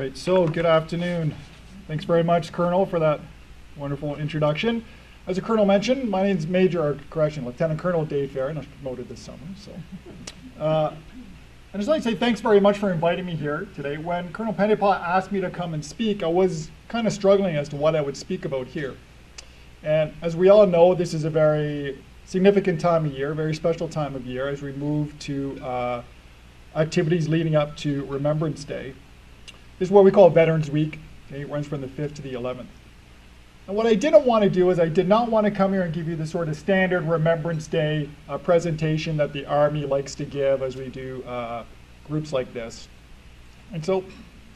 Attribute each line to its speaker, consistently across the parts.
Speaker 1: right, so good afternoon. Thanks very much, Colonel, for that wonderful introduction. As the Colonel mentioned, my name is Lieutenant Colonel Dave Fearon. I was promoted this summer. So, I'd just like to say thanks very much for inviting me here today. When Colonel Pennypaw asked me to come and speak, I was kind of struggling as to what I would speak about here. And as we all know, this is a very significant time of year, very special time of year as we move to activities leading up to Remembrance Day. This is what we call Veterans Week. Okay, it runs from the 5th to the 11th. And what I didn't want to do is I did not want to come here and give you the sort of standard Remembrance Day presentation that the Army likes to give as we do groups like this. And so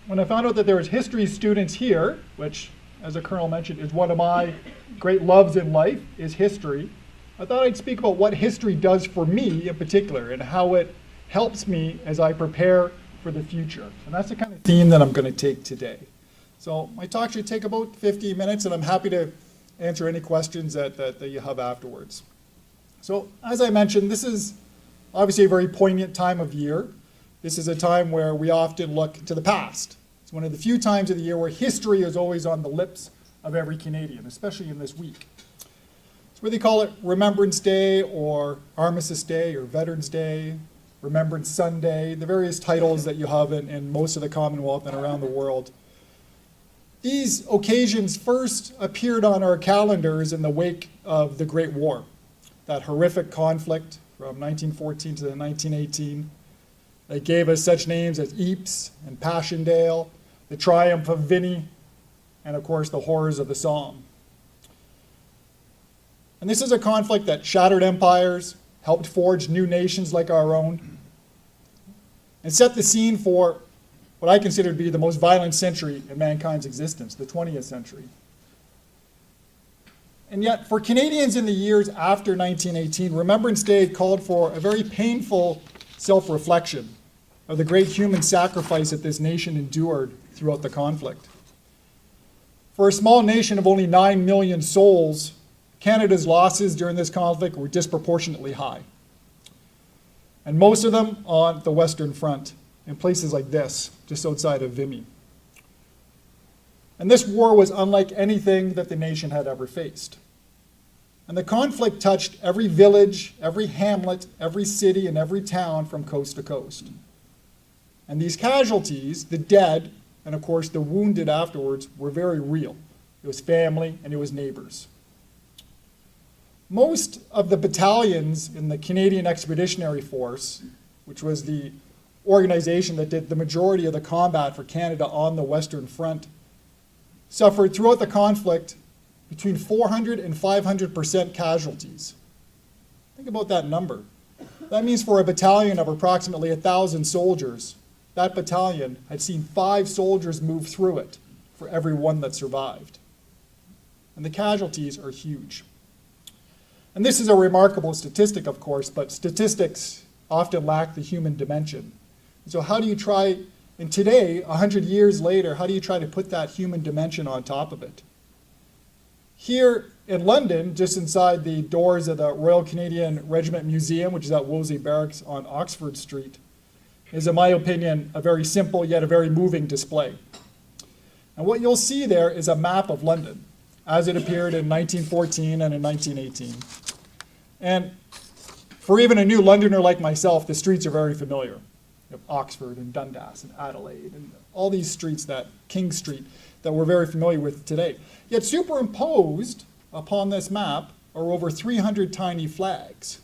Speaker 1: when I found out that there was history students here, which, as the Colonel mentioned, is one of my great loves in life, is history, I thought I'd speak about what history does for me in particular and how it helps me as I prepare for the future. And that's the kind of theme that I'm going to take today. So my talk should take about 15 minutes, and I'm happy to answer any questions that you have afterwards. So as I mentioned, this is obviously a very poignant time of year. This is a time where we often look to the past. It's one of the few times of the year where history is always on the lips of every Canadian, especially in this week. It's where they call it Remembrance Day or Armistice Day or Veterans Day, Remembrance Sunday, the various titles that you have in most of the Commonwealth and around the world. These occasions first appeared on our calendars in the wake of the Great War, that horrific conflict from 1914 to 1918. They gave us such names as Ypres and Passchendaele, the triumph of Vinny, and of course the horrors of the Somme. And this is a conflict that shattered empires, helped forge new nations like our own, and set the scene for what I consider to be the most violent century in mankind's existence, the 20th century. And yet, for Canadians in the years after 1918, Remembrance Day called for a very painful self-reflection of the great human sacrifice that this nation endured throughout the conflict. For a small nation of only 9 million souls, Canada's losses during this conflict were disproportionately high. And most of them on the Western Front, in places like this, just outside of Vimy. And this war was unlike anything that the nation had ever faced. And the conflict touched every village, every hamlet, every city, and every town from coast to coast. And these casualties, the dead, and of course the wounded afterwards, were very real. It was family and it was neighbors. Most of the battalions in the Canadian Expeditionary Force, which was the organization that did the majority of the combat for Canada on the Western Front, suffered throughout the conflict between 400 and 500% casualties. Think about that number. That means for a battalion of approximately 1,000 soldiers, that battalion had seen 5 soldiers move through it for every one that survived. And the casualties are huge. And this is a remarkable statistic, of course, but statistics often lack the human dimension. So how do you try, and today, 100 years later, how do you try to put that human dimension on top of it? Here in London, just inside the doors of the Royal Canadian Regiment Museum, which is at Wolseley Barracks on Oxford Street, is, in my opinion, a very simple yet a very moving display. And what you'll see there is a map of London, as it appeared in 1914 and in 1918. And for even a new Londoner like myself, the streets are very familiar. You have Oxford and Dundas and Adelaide and all these streets, that King Street, that we're very familiar with today. Yet superimposed upon this map are over 300 tiny flags.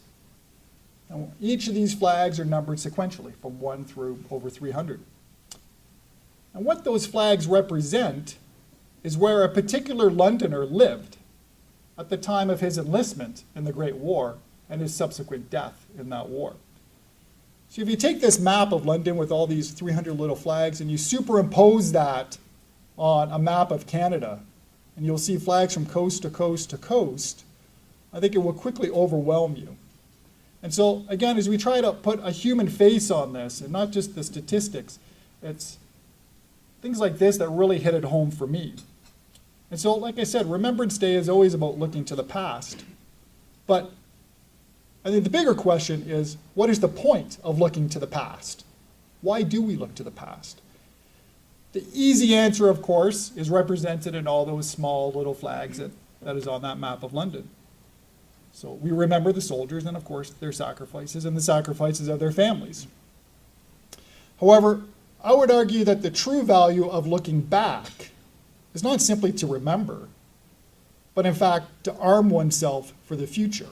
Speaker 1: And each of these flags are numbered sequentially from 1 through over 300. And what those flags represent is where a particular Londoner lived at the time of his enlistment in the Great War and his subsequent death in that war. So if you take this map of London with all these 300 little flags and you superimpose that on a map of Canada, and you'll see flags from coast to coast to coast, I think it will quickly overwhelm you. And so again, as we try to put a human face on this, and not just the statistics, it's things like this that really hit it home for me. And so, like I said, Remembrance Day is always about looking to the past. But I think the bigger question is, what is the point of looking to the past? Why do we look to the past? The easy answer, of course, is represented in all those small little flags that is on that map of London. So we remember the soldiers and, of course, their sacrifices and the sacrifices of their families. However, I would argue that the true value of looking back is not simply to remember, but in fact to arm oneself for the future.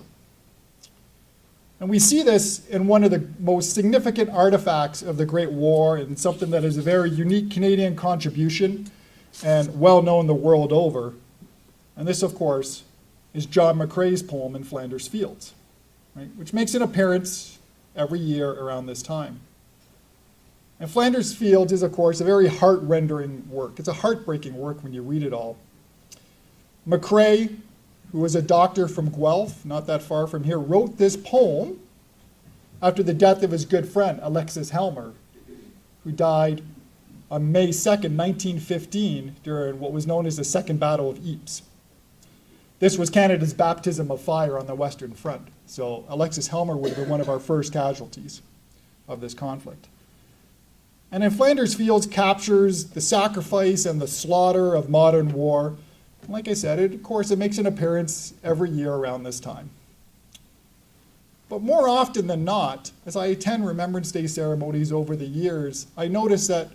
Speaker 1: And we see this in one of the most significant artifacts of the Great War, and something that is a very unique Canadian contribution and well known the world over. And this, of course, is John McCrae's poem in Flanders Fields, right, which makes an appearance every year around this time. And Flanders Fields is, of course, a very heart-rendering work. It's a heartbreaking work when you read it all. McCrae, who was a doctor from Guelph, not that far from here, wrote this poem after the death of his good friend, Alexis Helmer, who died on May 2nd, 1915, during what was known as the Second Battle of Ypres. This was Canada's baptism of fire on the Western Front. So Alexis Helmer would have been one of our first casualties of this conflict. And in Flanders Fields captures the sacrifice and the slaughter of modern war. Like I said, of course, it makes an appearance every year around this time. But more often than not, as I attend Remembrance Day ceremonies over the years, I notice that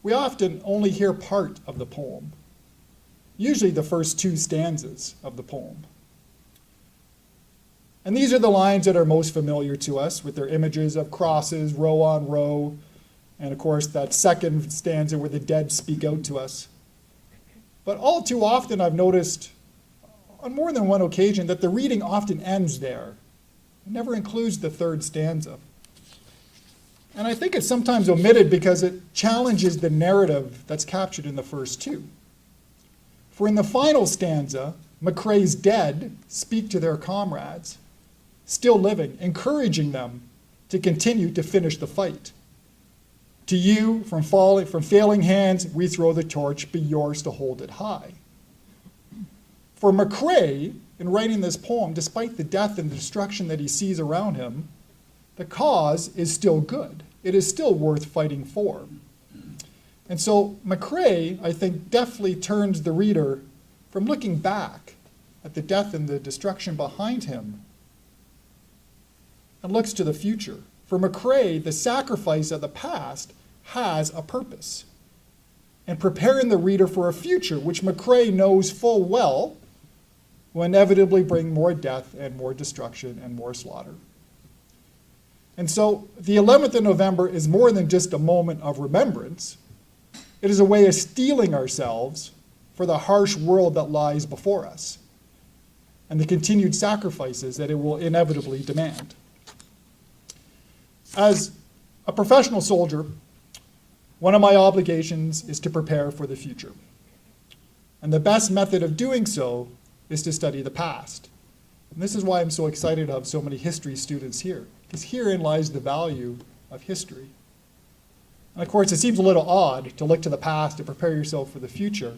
Speaker 1: we often only hear part of the poem, usually the first two stanzas of the poem. And these are the lines that are most familiar to us, with their images of crosses, row on row, and of course that second stanza where the dead speak out to us. But all too often I've noticed on more than one occasion that the reading often ends there. It never includes the third stanza. And I think it's sometimes omitted because it challenges the narrative that's captured in the first two. For in the final stanza, McCrae's dead speak to their comrades, still living, encouraging them to continue to finish the fight. To you, from failing hands, we throw the torch, be yours to hold it high. For McCrae, in writing this poem, despite the death and destruction that he sees around him, the cause is still good. It is still worth fighting for. And so McCrae, I think, deftly turns the reader from looking back at the death and the destruction behind him and looks to the future. For McCrae, the sacrifice of the past has a purpose, and preparing the reader for a future which McCrae knows full well will inevitably bring more death and more destruction and more slaughter. And so the 11th of November is more than just a moment of remembrance. It is a way of steeling ourselves for the harsh world that lies before us and the continued sacrifices that it will inevitably demand. As a professional soldier, one of my obligations is to prepare for the future. And the best method of doing so is to study the past. And this is why I'm so excited to have so many history students here, because herein lies the value of history. And of course, it seems a little odd to look to the past to prepare yourself for the future.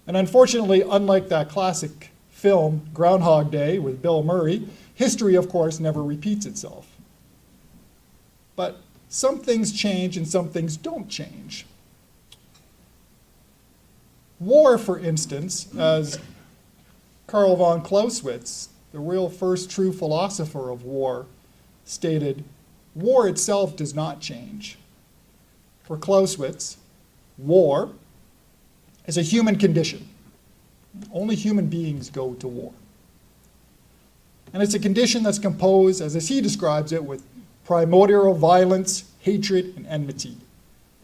Speaker 1: And unfortunately, unlike that classic film, Groundhog Day with Bill Murray, history, of course, never repeats itself. But some things change and some things don't change. War, for instance, as Karl von Clausewitz, the real first true philosopher of war, stated, war itself does not change. For Clausewitz, war is a human condition. Only human beings go to war. And it's a condition that's composed, as he describes it, with primordial violence, hatred, and enmity.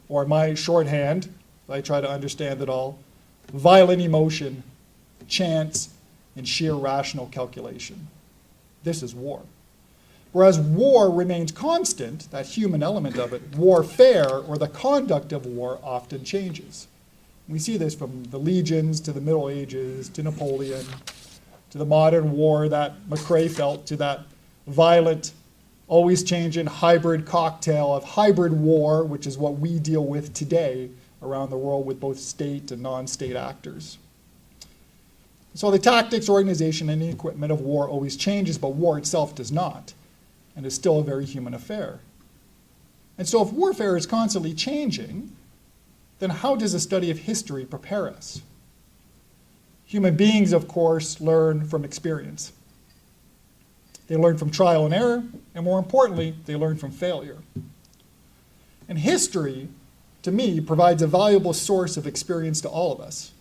Speaker 1: Or my shorthand, I try to understand it all, violent emotion, chance, and sheer rational calculation. This is war. Whereas war remains constant, that human element of it, warfare, or the conduct of war, often changes. We see this from the legions to the Middle Ages to Napoleon to the modern war that McCrae felt, to that violent, always changing hybrid cocktail of hybrid war, which is what we deal with today around the world with both state and non-state actors. So the tactics, organization, and the equipment of war always changes, but war itself does not, and is still a very human affair. And so if warfare is constantly changing, then how does a study of history prepare us? Human beings, of course, learn from experience. They learn from trial and error, and more importantly, they learn from failure. And history, to me, provides a valuable source of experience to all of us.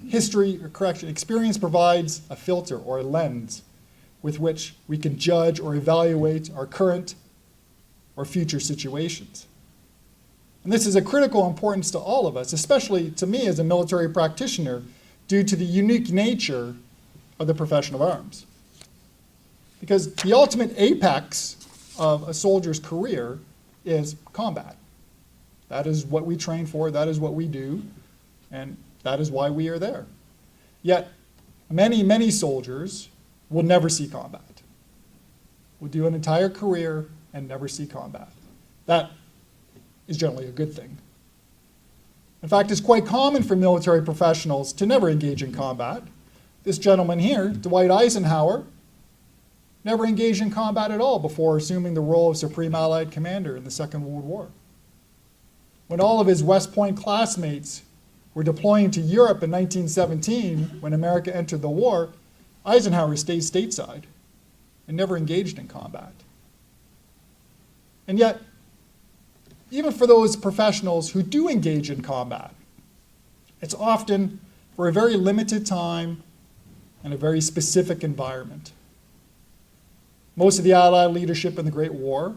Speaker 1: Experience provides a filter or a lens with which we can judge or evaluate our current or future situations. And this is of critical importance to all of us, especially to me as a military practitioner, due to the unique nature of the profession of arms. Because the ultimate apex of a soldier's career is combat. That is what we train for, that is what we do, and that is why we are there. Yet, many, many soldiers will never see combat. Will do an entire career and never see combat. That is generally a good thing. In fact, it's quite common for military professionals to never engage in combat. This gentleman here, Dwight Eisenhower, never engaged in combat at all before assuming the role of Supreme Allied Commander in the Second World War. When all of his West Point classmates were deploying to Europe in 1917, when America entered the war, Eisenhower stayed stateside and never engaged in combat. And yet, even for those professionals who do engage in combat, it's often for a very limited time and a very specific environment. Most of the Allied leadership in the Great War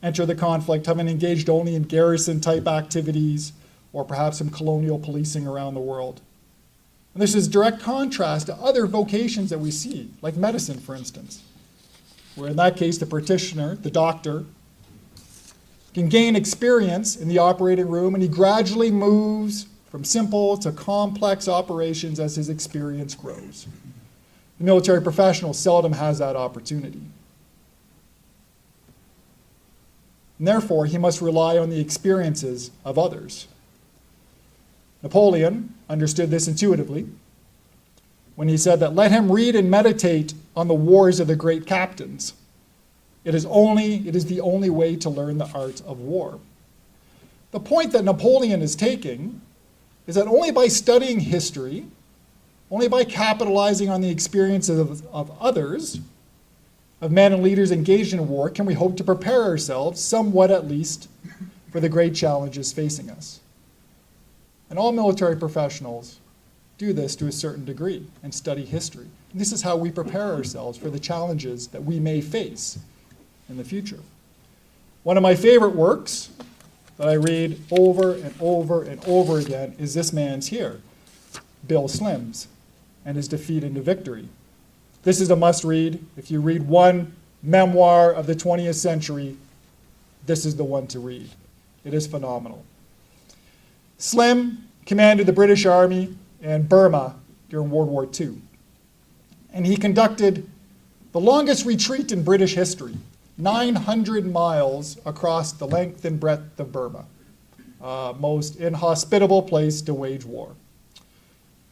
Speaker 1: enter the conflict having engaged only in garrison-type activities or perhaps some colonial policing around the world. And this is direct contrast to other vocations that we see, like medicine, for instance, where in that case the practitioner, the doctor, can gain experience in the operating room, and he gradually moves from simple to complex operations as his experience grows. The military professional seldom has that opportunity. And therefore, he must rely on the experiences of others. Napoleon understood this intuitively when he said that let him read and meditate on the wars of the great captains. It is the only way to learn the art of war. The point that Napoleon is taking is that only by studying history, only by capitalizing on the experiences of others, of men and leaders engaged in war, can we hope to prepare ourselves, somewhat at least, for the great challenges facing us. And all military professionals do this to a certain degree and study history. And this is how we prepare ourselves for the challenges that we may face in the future. One of my favorite works that I read over and over and over again is this man's here, Bill Slim's, and his Defeat into Victory. This is a must-read. If you read one memoir of the 20th century, this is the one to read. It is phenomenal. Slim commanded the British Army in Burma during World War II. And he conducted the longest retreat in British history, 900 miles across the length and breadth of Burma, most inhospitable place to wage war.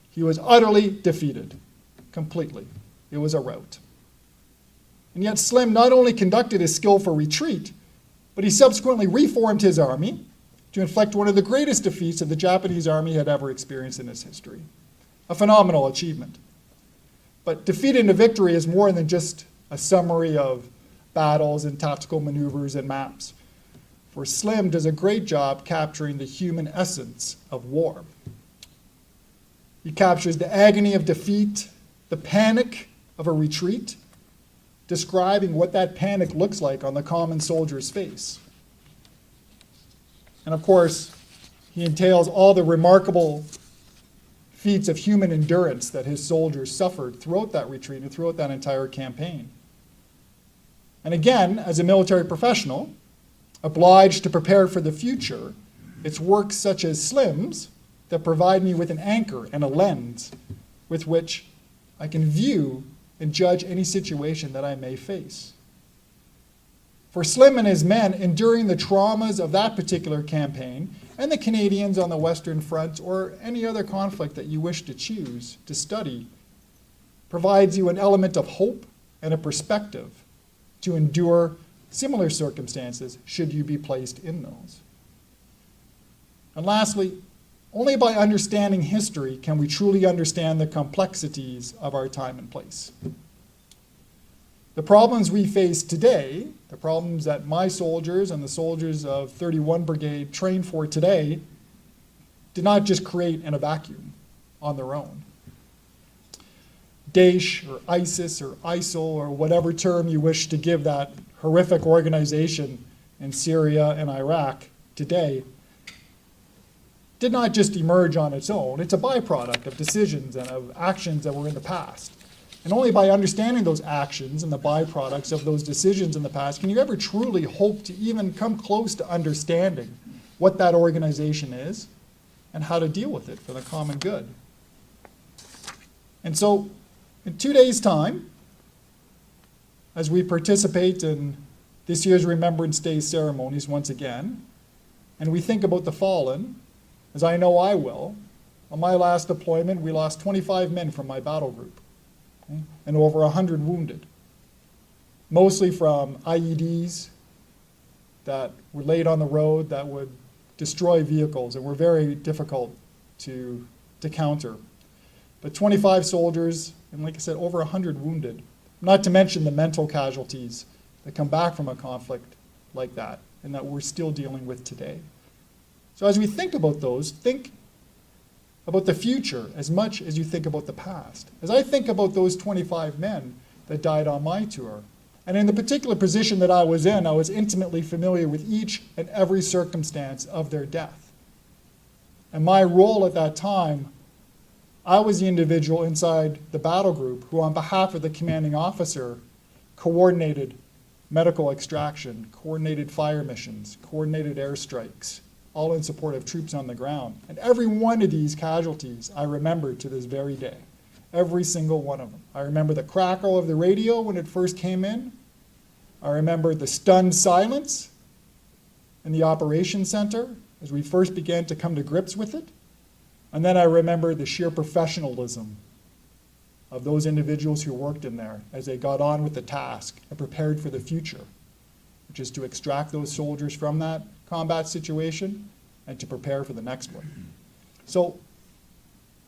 Speaker 1: He was utterly defeated, completely. It was a rout. And yet Slim not only conducted his skillful retreat, but he subsequently reformed his army to inflict one of the greatest defeats that the Japanese army had ever experienced in its history. A phenomenal achievement. But Defeat into Victory is more than just a summary of battles and tactical maneuvers and maps. For Slim does a great job capturing the human essence of war. He captures the agony of defeat, the panic of a retreat, describing what that panic looks like on the common soldier's face. And of course, he entails all the remarkable feats of human endurance that his soldiers suffered throughout that retreat and throughout that entire campaign. And again, as a military professional, obliged to prepare for the future, it's works such as Slim's that provide me with an anchor and a lens with which I can view and judge any situation that I may face. For Slim and his men, enduring the traumas of that particular campaign, and the Canadians on the Western Front, or any other conflict that you wish to choose to study, provides you an element of hope and a perspective to endure similar circumstances should you be placed in those. And lastly, only by understanding history can we truly understand the complexities of our time and place. The problems we face today, the problems that my soldiers and the soldiers of 31 Brigade trained for today, did not just create in a vacuum on their own. Daesh or ISIS or ISIL or whatever term you wish to give that horrific organization in Syria and Iraq today did not just emerge on its own. It's a byproduct of decisions and of actions that were in the past. And only by understanding those actions and the byproducts of those decisions in the past can you ever truly hope to even come close to understanding what that organization is and how to deal with it for the common good. And so, in 2 days' time, as we participate in this year's Remembrance Day ceremonies once again, and we think about the fallen, as I know I will, on my last deployment, we lost 25 men from my battle group, okay, and over 100 wounded, mostly from IEDs that were laid on the road that would destroy vehicles and were very difficult to counter. But 25 soldiers, and like I said, over 100 wounded, not to mention the mental casualties that come back from a conflict like that and that we're still dealing with today. So as we think about those, think about the future as much as you think about the past. As I think about those 25 men that died on my tour, and in the particular position that I was in, I was intimately familiar with each and every circumstance of their death. And my role at that time, I was the individual inside the battle group who, on behalf of the commanding officer, coordinated medical extraction, coordinated fire missions, coordinated airstrikes, all in support of troops on the ground. And every one of these casualties I remember to this very day. Every single one of them. I remember the crackle of the radio when it first came in. I remember the stunned silence in the operations center as we first began to come to grips with it. And then I remember the sheer professionalism of those individuals who worked in there as they got on with the task and prepared for the future, which is to extract those soldiers from that combat situation and to prepare for the next one. So,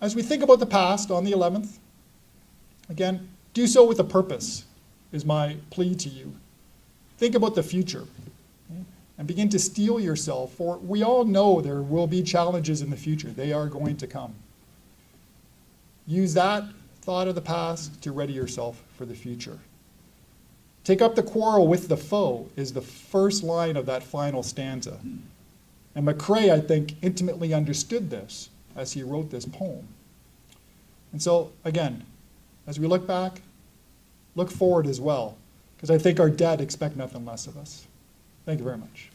Speaker 1: as we think about the past on the 11th, again, do so with a purpose is my plea to you. Think about the future, okay, and begin to steel yourself, for we all know there will be challenges in the future. They are going to come. Use that thought of the past to ready yourself for the future. Take up the quarrel with the foe is the first line of that final stanza. And McCrae, I think, intimately understood this as he wrote this poem. And so, again, as we look back, look forward as well, because I think our dead expect nothing less of us. Thank you very much.